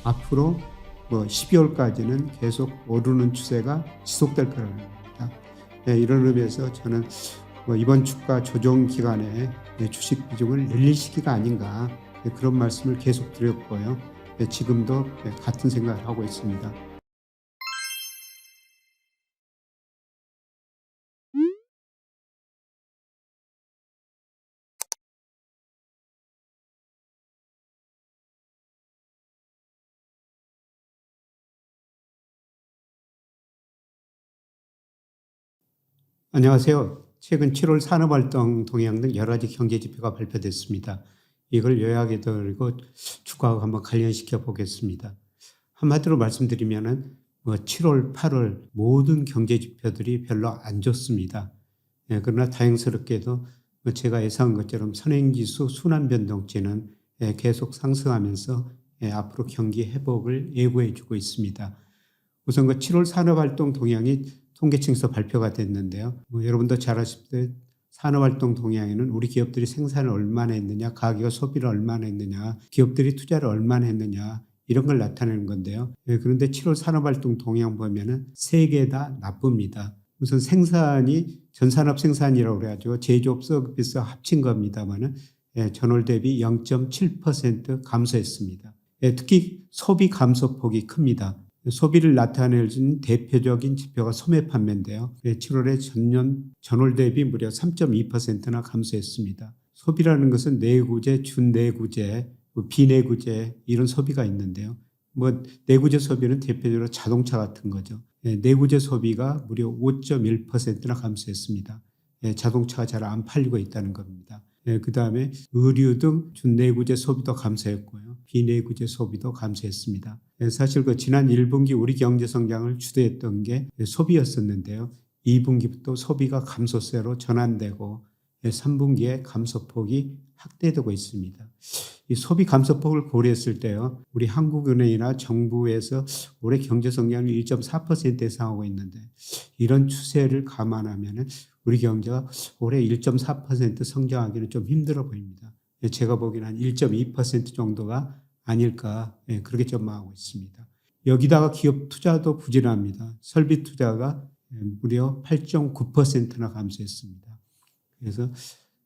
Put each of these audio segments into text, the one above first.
앞으로 12월까지는 계속 오르는 추세가 지속될 거라고 합니다. 이런 의미에서 저는 이번 주가 조정 기간에 주식 비중을 늘릴 시기가 아닌가 그런 말씀을 계속 드렸고요. 지금도 같은 생각을 하고 있습니다. 안녕하세요. 최근 7월 산업활동 동향 등 여러 가지 경제 지표가 발표됐습니다. 이걸 요약해 드리고 주가하고 한번 관련시켜 보겠습니다. 한마디로 말씀드리면은 7월, 8월 모든 경제 지표들이 별로 안 좋습니다. 그러나 다행스럽게도 제가 예상한 것처럼 선행지수 순환변동치는 계속 상승하면서 앞으로 경기 회복을 예고해 주고 있습니다. 우선 7월 산업활동 동향이 통계청에서 발표가 됐는데요. 여러분도 잘 아시듯 산업활동 동향에는 우리 기업들이 생산을 얼마나 했느냐, 가계가 소비를 얼마나 했느냐, 기업들이 투자를 얼마나 했느냐 이런 걸 나타내는 건데요. 그런데 7월 산업활동 동향 보면은 세 개 다 나쁩니다. 우선 생산이 전산업 생산이라고 그래가지고 제조업 서비스 합친 겁니다만은 전월 대비 0.7% 감소했습니다. 특히 소비 감소폭이 큽니다. 소비를 나타내는 대표적인 지표가 소매 판매인데요. 7월에 전월 대비 무려 3.2%나 감소했습니다. 소비라는 것은 내구재, 준내구재, 비내구재 이런 소비가 있는데요. 내구재 소비는 대표적으로 자동차 같은 거죠. 내구재 소비가 무려 5.1%나 감소했습니다. 자동차가 잘 안 팔리고 있다는 겁니다. 그 다음에 의류 등 준내구재 소비도 감소했고요. 비내구재 소비도 감소했습니다. 사실 지난 1분기 우리 경제 성장을 주도했던 게 소비였었는데요. 2분기부터 소비가 감소세로 전환되고 3분기에 감소폭이 확대되고 있습니다. 이 소비 감소폭을 고려했을 때요. 우리 한국은행이나 정부에서 올해 경제 성장률 1.4% 예상하고 있는데 이런 추세를 감안하면 우리 경제가 올해 1.4% 성장하기는 좀 힘들어 보입니다. 제가 보기에는 한 1.2% 정도가 아닐까 그렇게 전망하고 있습니다. 여기다가 기업 투자도 부진합니다. 설비 투자가 무려 8.9%나 감소했습니다. 그래서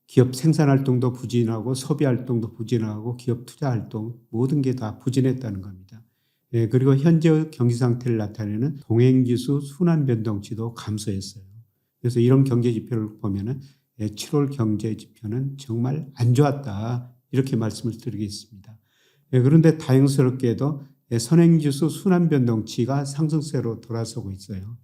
기업 생산활동도 부진하고 소비활동도 부진하고 기업 투자활동 모든 게 다 부진했다는 겁니다. 그리고 현재 경기 상태를 나타내는 동행지수 순환변동치도 감소했어요. 그래서 이런 경제 지표를 보면은 7월 경제 지표는 정말 안 좋았다 이렇게 말씀을 드리겠습니다. 그런데 다행스럽게도 선행지수 순환변동치가 상승세로 돌아서고 있어요.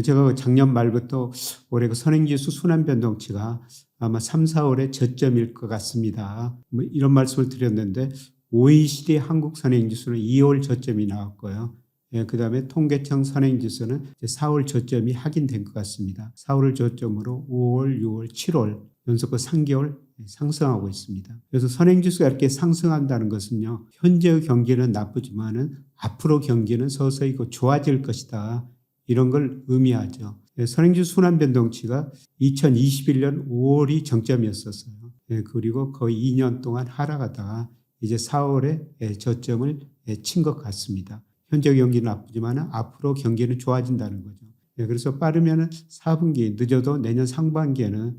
제가 작년 말부터 올해 선행지수 순환변동치가 아마 3, 4월에 저점일 것 같습니다. 이런 말씀을 드렸는데 OECD 한국 선행지수는 2월 저점이 나왔고요. 그 다음에 통계청 선행지수는 4월 저점이 확인된 것 같습니다. 4월을 저점으로 5월, 6월, 7월 연속 3개월 상승하고 있습니다. 그래서 선행지수가 이렇게 상승한다는 것은요. 현재의 경기는 나쁘지만은 앞으로 경기는 서서히 좋아질 것이다. 이런 걸 의미하죠. 선행지수 순환변동치가 2021년 5월이 정점이었었어요. 그리고 거의 2년 동안 하락하다가 이제 4월에 저점을 친 것 같습니다. 현재 경기는 나쁘지만 앞으로 경기는 좋아진다는 거죠. 그래서 빠르면 4분기, 늦어도 내년 상반기에는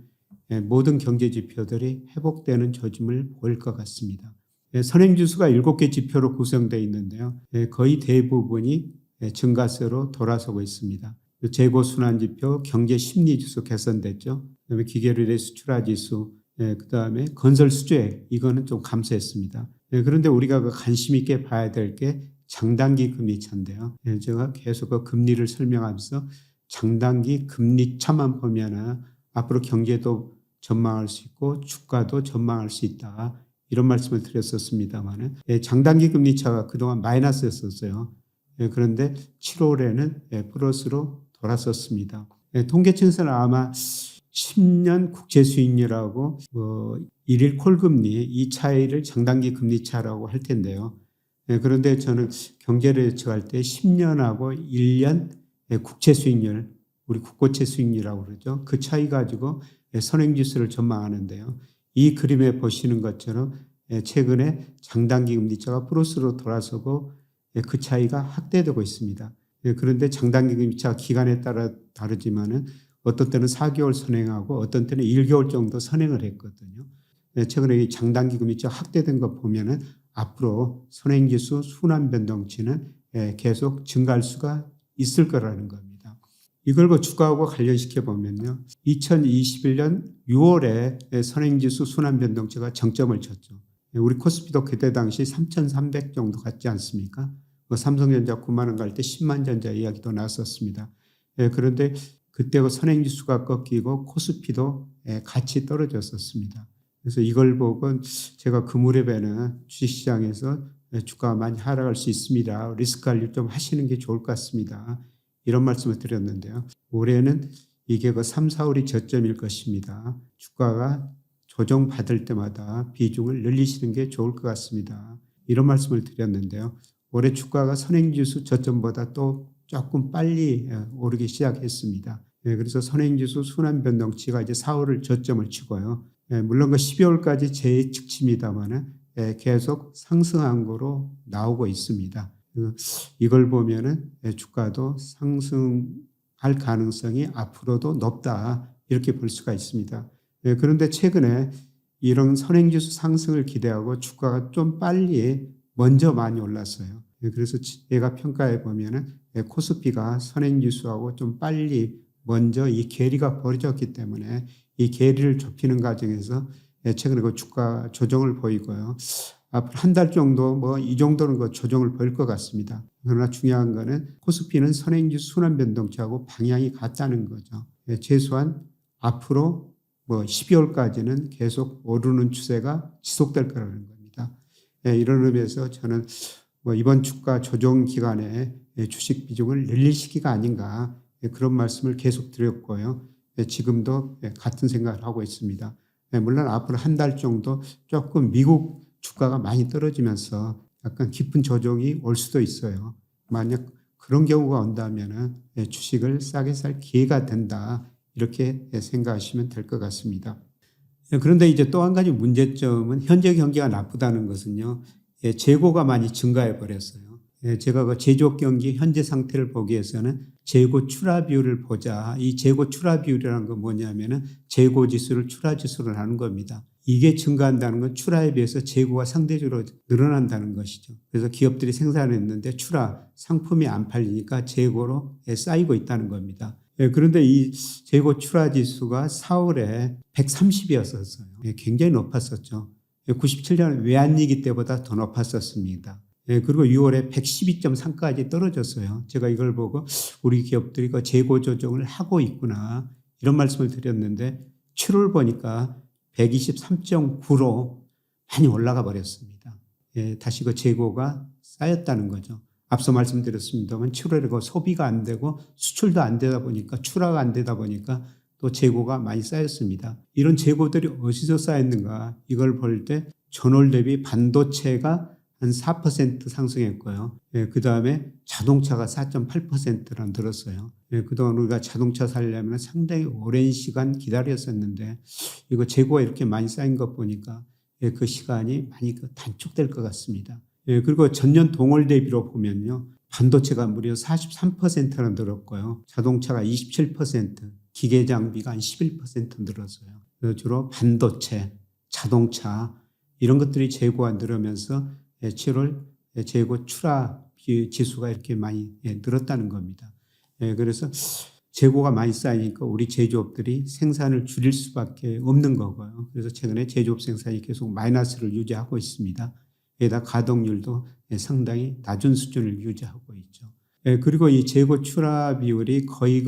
모든 경제 지표들이 회복되는 조짐을 보일 것 같습니다. 선행지수가 7개 지표로 구성되어 있는데요. 거의 대부분이 증가세로 돌아서고 있습니다. 재고순환지표, 경제심리지수 개선됐죠. 그다음에 기계르대 수출화지수, 그다음에 건설수주액 이거는 좀 감소했습니다. 그런데 우리가 관심 있게 봐야 될 게 장단기 금리차인데요. 제가 계속 금리를 설명하면서 장단기 금리차만 보면은 앞으로 경제도 전망할 수 있고 주가도 전망할 수 있다. 이런 말씀을 드렸었습니다만 장단기 금리차가 그동안 마이너스였었어요. 그런데 7월에는 플러스로 돌아섰습니다. 통계청에서는 아마 10년 국채수익률하고 1일 콜금리 이 차이를 장단기 금리차라고 할 텐데요. 그런데 저는 경제를 예측할 때 10년하고 1년 국채수익률, 우리 국고채 수익률이라고 그러죠. 그 차이 가지고 선행지수를 전망하는데요. 이 그림에 보시는 것처럼 최근에 장단기 금리차가 플러스로 돌아서고 그 차이가 확대되고 있습니다. 그런데 장단기 금리차 기간에 따라 다르지만은 어떤 때는 4개월 선행하고 어떤 때는 1개월 정도 선행을 했거든요. 최근에 이 장단기 금리차 확대된 거 보면은 앞으로 선행지수 순환 변동치는 계속 증가할 수가 있을 거라는 겁니다. 이걸 주가하고 관련시켜 보면요. 2021년 6월에 선행지수 순환 변동치가 정점을 쳤죠. 우리 코스피도 그때 당시 3,300 정도 갔지 않습니까? 삼성전자 9만 원 갈 때 10만 전자 이야기도 나왔었습니다. 그런데 그때 선행지수가 꺾이고 코스피도 같이 떨어졌었습니다. 그래서 이걸 보고 제가 그 무렵에는 주식시장에서 주가가 많이 하락할 수 있습니다. 리스크 관리 좀 하시는 게 좋을 것 같습니다. 이런 말씀을 드렸는데요. 올해는 이게 3, 4월이 저점일 것입니다. 주가가 조정받을 때마다 비중을 늘리시는 게 좋을 것 같습니다. 이런 말씀을 드렸는데요. 올해 주가가 선행지수 저점보다 또 조금 빨리 오르기 시작했습니다. 그래서 선행지수 순환 변동치가 이제 4월을 저점을 치고요. 물론 12월까지 재측치입니다만은 계속 상승한 거로 나오고 있습니다. 이걸 보면은 주가도 상승할 가능성이 앞으로도 높다 이렇게 볼 수가 있습니다. 그런데 최근에 이런 선행지수 상승을 기대하고 주가가 좀 빨리 먼저 많이 올랐어요. 그래서 제가 평가해 보면은 코스피가 선행지수하고 좀 빨리 먼저 이 괴리가 벌어졌기 때문에 이 괴리를 좁히는 과정에서 최근에 주가 조정을 보이고요. 앞으로 한 달 정도 이 정도는 조정을 보일 것 같습니다. 그러나 중요한 거는 코스피는 선행지수 순환 변동치하고 방향이 같다는 거죠. 최소한 앞으로 12월까지는 계속 오르는 추세가 지속될 거라는 겁니다. 이런 의미에서 저는 이번 주가 조정 기간에 주식 비중을 늘릴 시기가 아닌가 그런 말씀을 계속 드렸고요. 지금도 같은 생각을 하고 있습니다. 물론 앞으로 한 달 정도 조금 미국 주가가 많이 떨어지면서 약간 깊은 조정이 올 수도 있어요. 만약 그런 경우가 온다면 주식을 싸게 살 기회가 된다. 이렇게 생각하시면 될 것 같습니다. 그런데 이제 또 한 가지 문제점은 현재 경기가 나쁘다는 것은요. 재고가 많이 증가해 버렸어요. 제가 제조업 경기 현재 상태를 보기 위해서는 재고 출하 비율을 보자. 이 재고 출하 비율이라는 건 뭐냐면은 재고 지수를 출하 지수를 하는 겁니다. 이게 증가한다는 건 출하에 비해서 재고가 상대적으로 늘어난다는 것이죠. 그래서 기업들이 생산했는데 상품이 안 팔리니까 재고로 쌓이고 있다는 겁니다. 그런데 이 재고 출하 지수가 4월에 130이었었어요. 굉장히 높았었죠. 97년 외환위기 때보다 더 높았었습니다. 그리고 6월에 112.3까지 떨어졌어요. 제가 이걸 보고 우리 기업들이 재고 조정을 하고 있구나 이런 말씀을 드렸는데 7월 보니까 123.9로 많이 올라가 버렸습니다. 다시 재고가 쌓였다는 거죠. 앞서 말씀드렸습니다만 7월에 소비가 안 되고 수출도 안 되다 보니까 출하가 안 되다 보니까 또 재고가 많이 쌓였습니다. 이런 재고들이 어디서 쌓였는가 이걸 볼 때 전월 대비 반도체가 한 4% 상승했고요. 그 다음에 자동차가 4.8%나 늘었어요. 그동안 우리가 자동차 살려면 상당히 오랜 시간 기다렸었는데 이거 재고가 이렇게 많이 쌓인 것 보니까 그 시간이 많이 단축될 것 같습니다. 그리고 전년 동월 대비로 보면요. 반도체가 무려 43%나 늘었고요. 자동차가 27%, 기계 장비가 한 11% 늘었어요. 주로 반도체, 자동차 이런 것들이 재고가 늘으면서 7월 재고 출하 지수가 이렇게 많이 늘었다는 겁니다. 그래서 재고가 많이 쌓이니까 우리 제조업들이 생산을 줄일 수밖에 없는 거고요. 그래서 최근에 제조업 생산이 계속 마이너스를 유지하고 있습니다. 게다가 가동률도 상당히 낮은 수준을 유지하고 있죠. 그리고 이 재고 출하 비율이 거의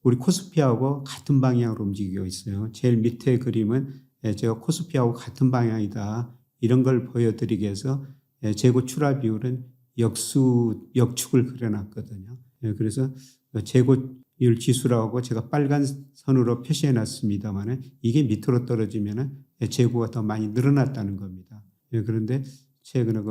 우리 코스피하고 같은 방향으로 움직이고 있어요. 제일 밑에 그림은 제가 코스피하고 같은 방향이다. 이런 걸 보여드리기 위해서 재고 출하 비율은 역축을 그려놨거든요. 그래서 재고율 지수라고 제가 빨간 선으로 표시해 놨습니다만 이게 밑으로 떨어지면 재고가 더 많이 늘어났다는 겁니다. 그런데 최근에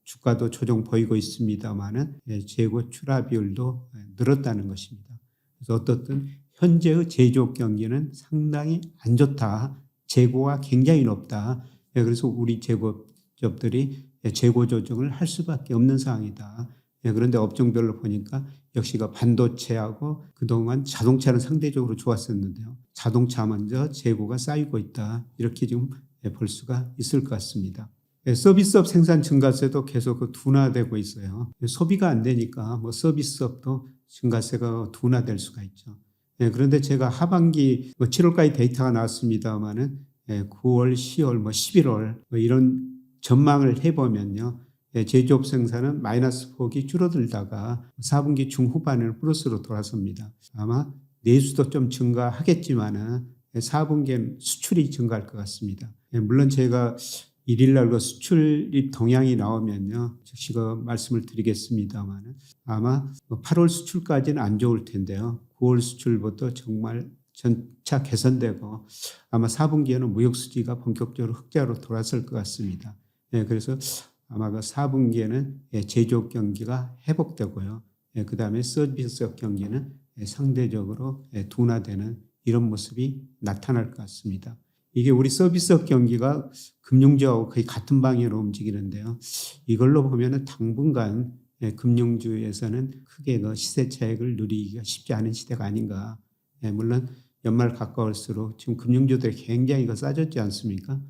주가도 조정 보이고 있습니다만 재고 출하 비율도 늘었다는 것입니다. 그래서 어떻든 현재의 제조업 경기는 상당히 안 좋다. 재고가 굉장히 높다. 그래서 우리 제조업들이 재고 조정을 할 수밖에 없는 상황이다. 그런데 업종별로 보니까 역시 그 반도체하고 그동안 자동차는 상대적으로 좋았었는데요. 자동차 먼저 재고가 쌓이고 있다. 이렇게 지금 볼 수가 있을 것 같습니다. 서비스업 생산 증가세도 계속 둔화되고 있어요. 소비가 안 되니까 뭐 서비스업도 증가세가 둔화될 수가 있죠. 그런데 제가 하반기 7월까지 데이터가 나왔습니다만은 9월, 10월, 11월 이런 전망을 해보면요. 제조업 생산은 마이너스 폭이 줄어들다가 4분기 중후반에는 플러스로 돌아섭니다. 아마 내수도 좀 증가하겠지만은 4분기에는 수출이 증가할 것 같습니다. 물론 제가 1일날 그 수출입 동향이 나오면요. 즉시 그 말씀을 드리겠습니다만 아마 8월 수출까지는 안 좋을 텐데요. 9월 수출부터 정말 전차 개선되고 아마 4분기에는 무역 수지가 본격적으로 흑자로 돌아설 것 같습니다. 그래서 아마 그 4분기에는 제조업 경기가 회복되고요. 그 다음에 서비스업 경기는 상대적으로 둔화되는 이런 모습이 나타날 것 같습니다. 이게 우리 서비스업 경기가 금융주하고 거의 같은 방향으로 움직이는데요. 이걸로 보면은 당분간 금융주에서는 크게 그 시세 차익을 누리기가 쉽지 않은 시대가 아닌가. 물론 연말 가까울수록 지금 금융주들이 굉장히 싸졌지 않습니까?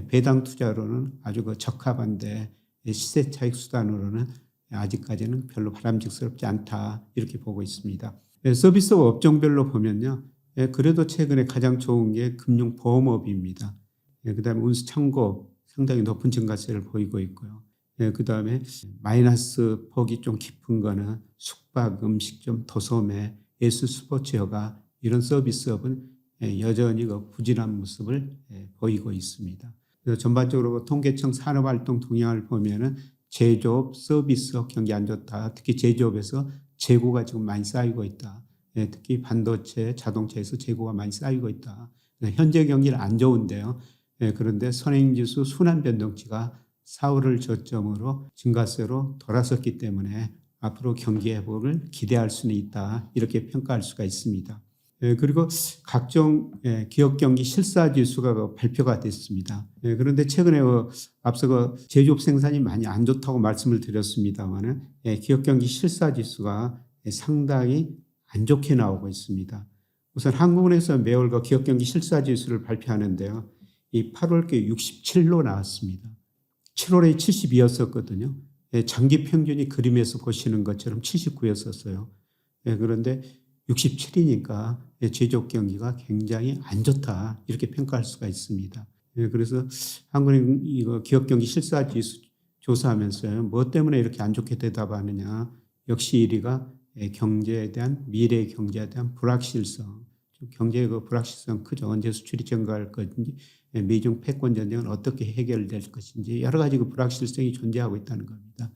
배당 투자로는 아주 적합한데 시세 차익 수단으로는 아직까지는 별로 바람직스럽지 않다. 이렇게 보고 있습니다. 서비스업 업종별로 보면요. 그래도 최근에 가장 좋은 게 금융보험업입니다. 그 다음에 운수창고업 상당히 높은 증가세를 보이고 있고요. 그 다음에 마이너스 폭이 좀 깊은 거는 숙박, 음식점, 도소매, 예술, 스포츠, 여가 이런 서비스업은 여전히 부진한 모습을 보이고 있습니다. 그래서 전반적으로 통계청 산업활동 동향을 보면은 제조업, 서비스업 경기 안 좋다. 특히 제조업에서 재고가 지금 많이 쌓이고 있다. 특히 반도체, 자동차에서 재고가 많이 쌓이고 있다. 현재 경기는 안 좋은데요. 그런데 선행지수 순환변동치가 4월을 저점으로 증가세로 돌아섰기 때문에 앞으로 경기 회복을 기대할 수는 있다. 이렇게 평가할 수가 있습니다. 그리고 각종 기업 경기 실사지수가 발표가 됐습니다. 그런데 최근에 앞서 제조업 생산이 많이 안 좋다고 말씀을 드렸습니다만 기업 경기 실사지수가 상당히 안 좋게 나오고 있습니다. 우선 한국은행에서 매월 기업 경기 실사지수를 발표하는데요. 이 8월께 67로 나왔습니다. 7월에 72였었거든요. 장기 평균이 그림에서 보시는 것처럼 79였었어요. 그런데 67이니까 제조업 경기가 굉장히 안 좋다 이렇게 평가할 수가 있습니다. 그래서 한국은행 이거 기업 경기 실사지수 조사하면서요. 뭐 때문에 이렇게 안 좋게 대답하느냐. 역시 1위가 경제에 대한 미래 경제에 대한 불확실성. 경제의 불확실성 크죠. 언제 수출이 증가할 것인지 미중 패권 전쟁은 어떻게 해결될 것인지 여러 가지 불확실성이 존재하고 있다는 겁니다.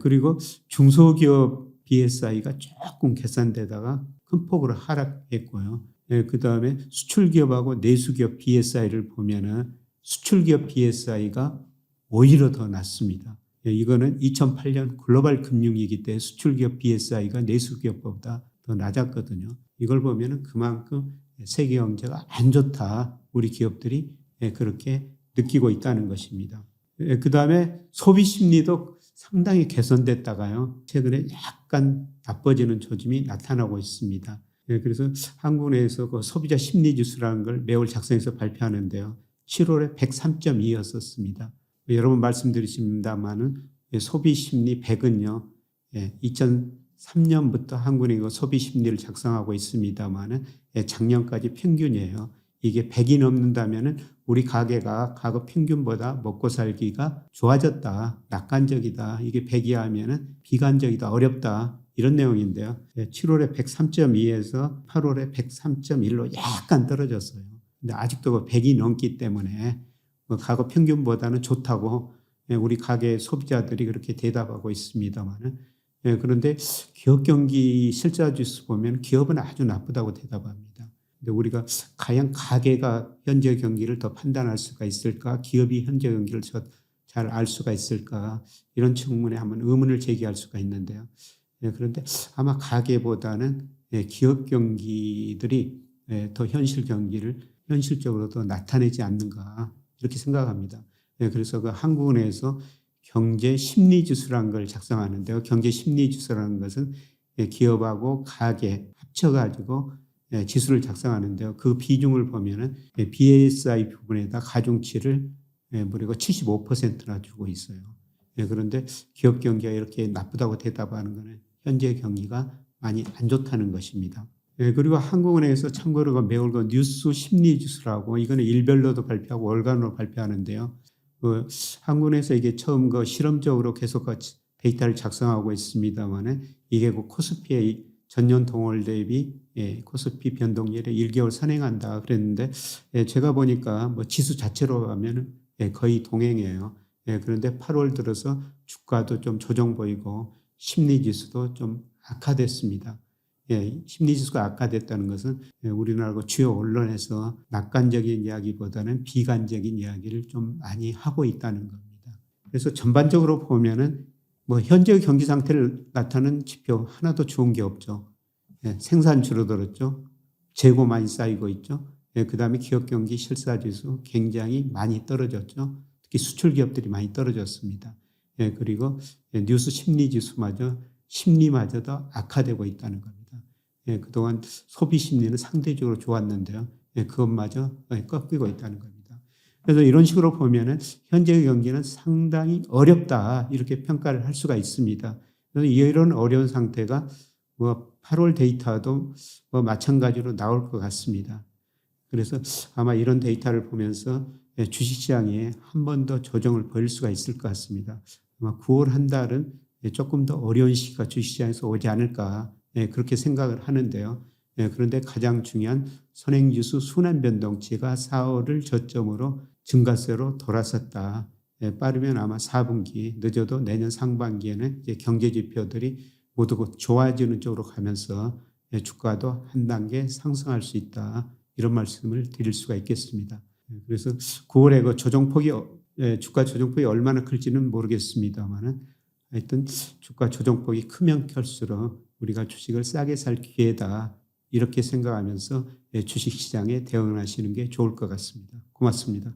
그리고 중소기업 BSI가 조금 개선되다가 큰 폭으로 하락했고요. 그 다음에 수출기업하고 내수기업 BSI를 보면은 수출기업 BSI가 오히려 더 낮습니다. 이거는 2008년 글로벌 금융위기 때 수출기업 BSI가 내수기업보다 더 낮았거든요. 이걸 보면은 그만큼 세계 경제가 안 좋다. 우리 기업들이 그렇게 느끼고 있다는 것입니다. 그 다음에 소비 심리도 상당히 개선됐다가요. 최근에 약간 나빠지는 조짐이 나타나고 있습니다. 그래서 한국은행에서 소비자 심리지수라는 걸 매월 작성해서 발표하는데요. 7월에 103.2였었습니다. 여러 번 말씀드리십니다만은 소비 심리 100은요. 2003년부터 한국은행이 소비 심리를 작성하고 있습니다만은 작년까지 평균이에요. 이게 100이 넘는다면은 우리 가게가 과거 평균보다 먹고 살기가 좋아졌다. 낙관적이다. 이게 100이 하면은 비관적이다. 어렵다. 이런 내용인데요. 7월에 103.2에서 8월에 103.1로 약간 떨어졌어요. 근데 아직도 100이 넘기 때문에 과거 평균보다는 좋다고 우리 가게 소비자들이 그렇게 대답하고 있습니다만은 그런데 기업 경기 실사지수 보면 기업은 아주 나쁘다고 대답합니다. 근데 우리가 과연 가게가 현재 경기를 더 판단할 수가 있을까? 기업이 현재 경기를 잘 알 수가 있을까? 이런 측면에 한번 의문을 제기할 수가 있는데요. 그런데 아마 가게보다는 기업 경기들이 더 현실 경기를 현실적으로 더 나타내지 않는가 이렇게 생각합니다. 그래서 한국은행에서 경제 심리 지수라는 걸 작성하는데요. 경제 심리 지수라는 것은 기업하고 가계 합쳐가지고 지수를 작성하는데요. 그 비중을 보면은 BSI 부분에다 가중치를 무려 75%나 주고 있어요. 그런데 기업 경기가 이렇게 나쁘다고 대답하는 것은 현재 경기가 많이 안 좋다는 것입니다. 그리고 한국은행에서 참고로 매월 뉴스 심리 지수라고 이거는 일별로도 발표하고 월간으로 발표하는데요. 한국은행에서 이게 처음 실험적으로 계속 데이터를 작성하고 있습니다만은 이게 코스피의 전년 동월 대비 코스피 변동률에 1개월 선행한다 그랬는데 제가 보니까 지수 자체로 하면은 거의 동행이에요. 그런데 8월 들어서 주가도 좀 조정 보이고 심리 지수도 좀 악화됐습니다. 심리 지수가 악화됐다는 것은 우리나라 주요 언론에서 낙관적인 이야기보다는 비관적인 이야기를 좀 많이 하고 있다는 겁니다. 그래서 전반적으로 보면은 현재 경기 상태를 나타내는 지표 하나도 좋은 게 없죠. 생산 줄어들었죠. 재고 많이 쌓이고 있죠. 그다음에 기업 경기 실사지수 굉장히 많이 떨어졌죠. 특히 수출 기업들이 많이 떨어졌습니다. 그리고 뉴스 심리지수마저 심리마저도 악화되고 있다는 겁니다. 그동안 소비 심리는 상대적으로 좋았는데요. 그것마저 꺾이고 있다는 겁니다. 그래서 이런 식으로 보면은 현재의 경기는 상당히 어렵다 이렇게 평가를 할 수가 있습니다. 그래서 이런 어려운 상태가 8월 데이터도 마찬가지로 나올 것 같습니다. 그래서 아마 이런 데이터를 보면서 주식시장에 한 번 더 조정을 벌일 수가 있을 것 같습니다. 아마 9월 한 달은 조금 더 어려운 시기가 주식시장에서 오지 않을까 그렇게 생각을 하는데요. 그런데 가장 중요한 선행지수 순환변동치가 4월을 저점으로 증가세로 돌아섰다. 빠르면 아마 4분기, 늦어도 내년 상반기에는 이제 경제지표들이 모두 좋아지는 쪽으로 가면서 주가도 한 단계 상승할 수 있다. 이런 말씀을 드릴 수가 있겠습니다. 그래서 9월에 그 조정폭이 주가 조정폭이 얼마나 클지는 모르겠습니다만은 하여튼 주가 조정폭이 크면 클수록 우리가 주식을 싸게 살 기회다 이렇게 생각하면서 주식시장에 대응하시는 게 좋을 것 같습니다. 고맙습니다.